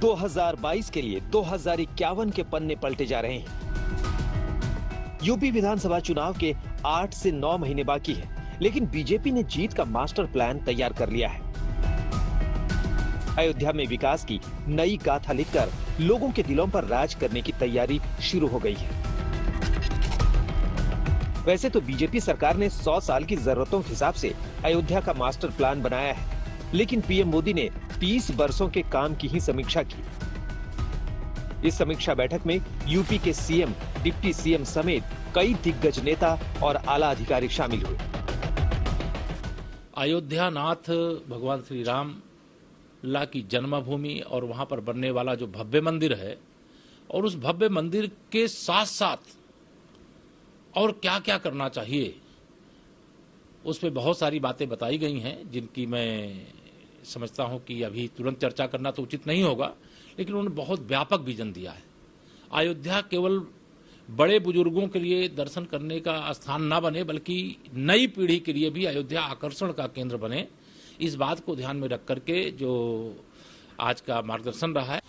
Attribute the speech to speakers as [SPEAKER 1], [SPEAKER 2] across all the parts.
[SPEAKER 1] 2022 के लिए 2051 के पन्ने पलटे जा रहे हैं। यूपी विधानसभा चुनाव के 8 से 9 महीने बाकी है, लेकिन बीजेपी ने जीत का मास्टर प्लान तैयार कर लिया है। अयोध्या में विकास की नई गाथा लिखकर लोगों के दिलों पर राज करने की तैयारी शुरू हो गई है। वैसे तो बीजेपी सरकार ने 100 साल की जरूरतों के हिसाब से अयोध्या का मास्टर प्लान बनाया है, लेकिन पीएम मोदी ने 30 वर्षों के काम की ही समीक्षा की। इस समीक्षा बैठक में यूपी के सीएम, डिप्टी सीएम समेत कई दिग्गज नेता और आला अधिकारी शामिल हुए।
[SPEAKER 2] अयोध्या नाथ भगवान श्री राम ला की जन्मभूमि और वहां पर बनने वाला जो भव्य मंदिर है, और उस भव्य मंदिर के साथ साथ और क्या क्या करना चाहिए, उस पर बहुत सारी बातें बताई गई हैं, जिनकी मैं समझता हूं कि अभी तुरंत चर्चा करना तो उचित नहीं होगा, लेकिन उन्होंने बहुत व्यापक विजन दिया है। अयोध्या केवल बड़े बुजुर्गों के लिए दर्शन करने का स्थान न बने, बल्कि नई पीढ़ी के लिए भी अयोध्या आकर्षण का केंद्र बने। इस बात को ध्यान में रख करके जो आज का मार्गदर्शन रहा है।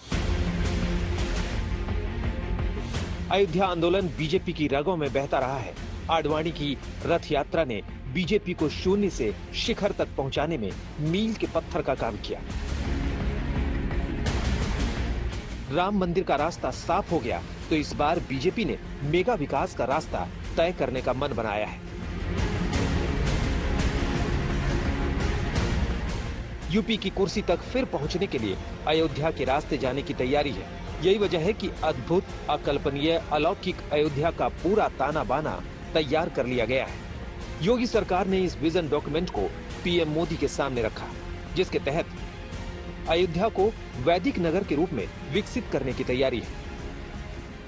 [SPEAKER 1] अयोध्या आंदोलन बीजेपी की रगों में बहता रहा है। आडवाणी की रथ यात्रा ने बीजेपी को शून्य से शिखर तक पहुंचाने में मील के पत्थर का काम किया। राम मंदिर का रास्ता साफ हो गया तो इस बार बीजेपी ने मेगा विकास का रास्ता तय करने का मन बनाया है। यूपी की कुर्सी तक फिर पहुंचने के लिए अयोध्या के रास्ते जाने की तैयारी है। यही वजह है कि अद्भुत, अकल्पनीय, अलौकिक अयोध्या का पूरा ताना बाना तैयार कर लिया गया है। योगी सरकार ने इस विजन डॉक्यूमेंट को पीएम मोदी के सामने रखा, जिसके तहत अयोध्या को वैदिक नगर के रूप में विकसित करने की तैयारी है।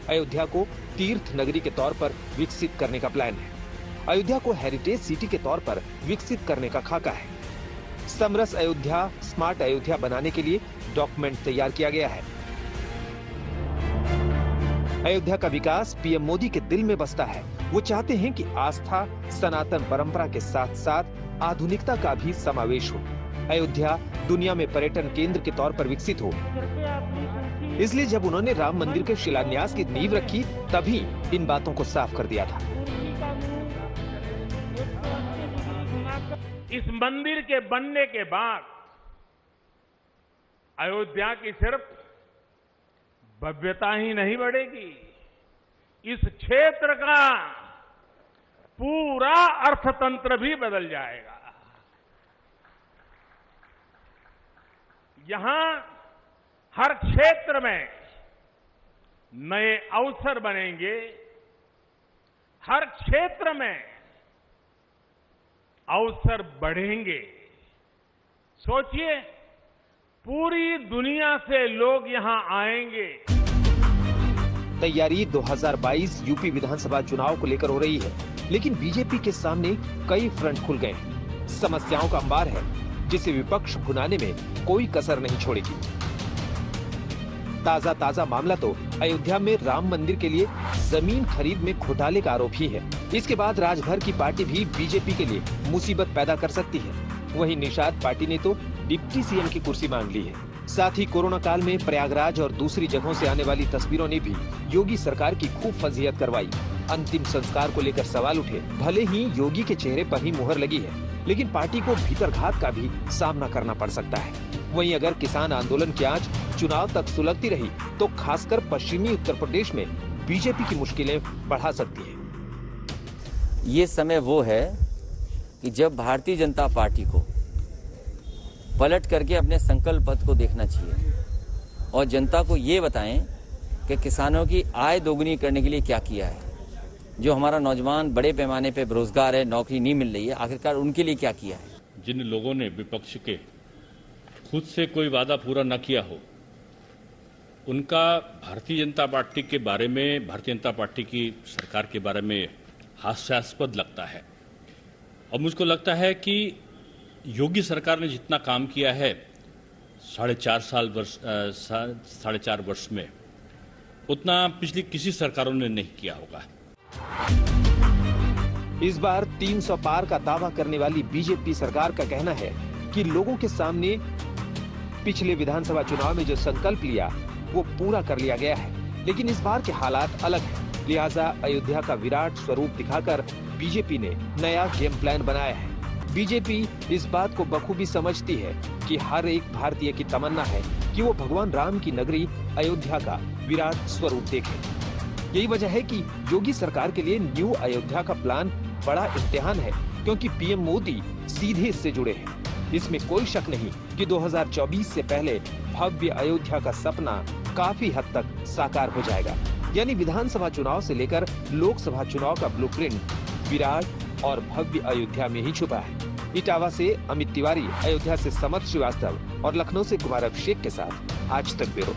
[SPEAKER 1] अयोध्या को तीर्थ नगरी के तौर पर विकसित करने का प्लान है। अयोध्या को हेरिटेज सिटी के तौर पर विकसित करने का खाका है। समरस अयोध्या, स्मार्ट अयोध्या बनाने के लिए डॉक्यूमेंट तैयार किया गया है। अयोध्या का विकास पीएम मोदी के दिल में बसता है। वो चाहते हैं कि आस्था, सनातन परंपरा के साथ साथ आधुनिकता का भी समावेश हो। अयोध्या दुनिया में पर्यटन केंद्र के तौर पर विकसित हो। इसलिए जब उन्होंने राम मंदिर के शिलान्यास की नींव रखी, तभी इन बातों को साफ कर दिया था।
[SPEAKER 3] इस मंदिर के बनने के बाद अयोध्या की सिर्फ भव्यता ही नहीं बढ़ेगी, इस क्षेत्र का पूरा अर्थतंत्र भी बदल जाएगा। यहां हर क्षेत्र में नए अवसर बनेंगे, हर क्षेत्र में अवसर बढ़ेंगे। सोचिए, पूरी दुनिया से लोग यहां आएंगे।
[SPEAKER 1] तैयारी 2022 यूपी विधानसभा चुनाव को लेकर हो रही है, लेकिन बीजेपी के सामने कई फ्रंट खुल गए हैं। समस्याओं का अंबार है, जिसे विपक्ष भुनाने में कोई कसर नहीं छोड़ेगी। ताजा मामला तो अयोध्या में राम मंदिर के लिए जमीन खरीद में घोटाले का आरोप ही है। इसके बाद राजभर की पार्टी भी बीजेपी के लिए मुसीबत पैदा कर सकती है। वहीं निषाद पार्टी ने तो डिप्टी सीएम की कुर्सी मांग ली है। साथ ही कोरोना काल में प्रयागराज और दूसरी जगहों से आने वाली तस्वीरों ने भी योगी सरकार की खूब फजीहत करवाई। अंतिम संस्कार को लेकर सवाल उठे। भले ही योगी के चेहरे पर ही मुहर लगी है, लेकिन पार्टी को भीतरघात का भी सामना करना पड़ सकता है। वहीं अगर किसान आंदोलन की आंच चुनाव तक सुलगती रही तो खासकर पश्चिमी उत्तर प्रदेश में बीजेपी की मुश्किलें बढ़ा सकती है।
[SPEAKER 4] ये समय वो है कि जब भारतीय जनता पार्टी को पलट करके अपने संकल्प पथ को देखना चाहिए और जनता को ये बताएं कि किसानों की आय दोगुनी करने के लिए क्या किया है। जो हमारा नौजवान बड़े पैमाने पे बेरोजगार है, नौकरी नहीं मिल रही है, आखिरकार उनके लिए क्या किया है।
[SPEAKER 5] जिन लोगों ने विपक्ष के खुद से कोई वादा पूरा न किया हो, उनका भारतीय जनता पार्टी के बारे में, भारतीय जनता पार्टी की सरकार के बारे में हास्यास्पद लगता है। और मुझको लगता है कि योगी सरकार ने जितना काम किया है 4.5 वर्ष में, उतना पिछली किसी सरकारों ने नहीं किया होगा।
[SPEAKER 1] इस बार 300 पार का दावा करने वाली बीजेपी सरकार का कहना है कि लोगों के सामने पिछले विधानसभा चुनाव में जो संकल्प लिया वो पूरा कर लिया गया है, लेकिन इस बार के हालात अलग हैं। लिहाजा अयोध्या का विराट स्वरूप दिखाकर बीजेपी ने नया गेम प्लान बनाया है। बीजेपी इस बात को बखूबी समझती है कि हर एक भारतीय की तमन्ना है कि वो भगवान राम की नगरी अयोध्या का विराट स्वरूप देखे। यही वजह है कि योगी सरकार के लिए न्यू अयोध्या का प्लान बड़ा इम्तिहान है, क्योंकि पीएम मोदी सीधे इससे जुड़े हैं। इसमें कोई शक नहीं कि 2024 से पहले भव्य अयोध्या का सपना काफी हद तक साकार हो जाएगा। यानी विधानसभा चुनाव से लेकर लोकसभा चुनाव का ब्लूप्रिंट विराट और भव्य अयोध्या में ही छुपा है। इटावा से अमित तिवारी, अयोध्या से समर्थ श्रीवास्तव और लखनऊ से कुमार अभिषेक के साथ आज तक ब्यूरो।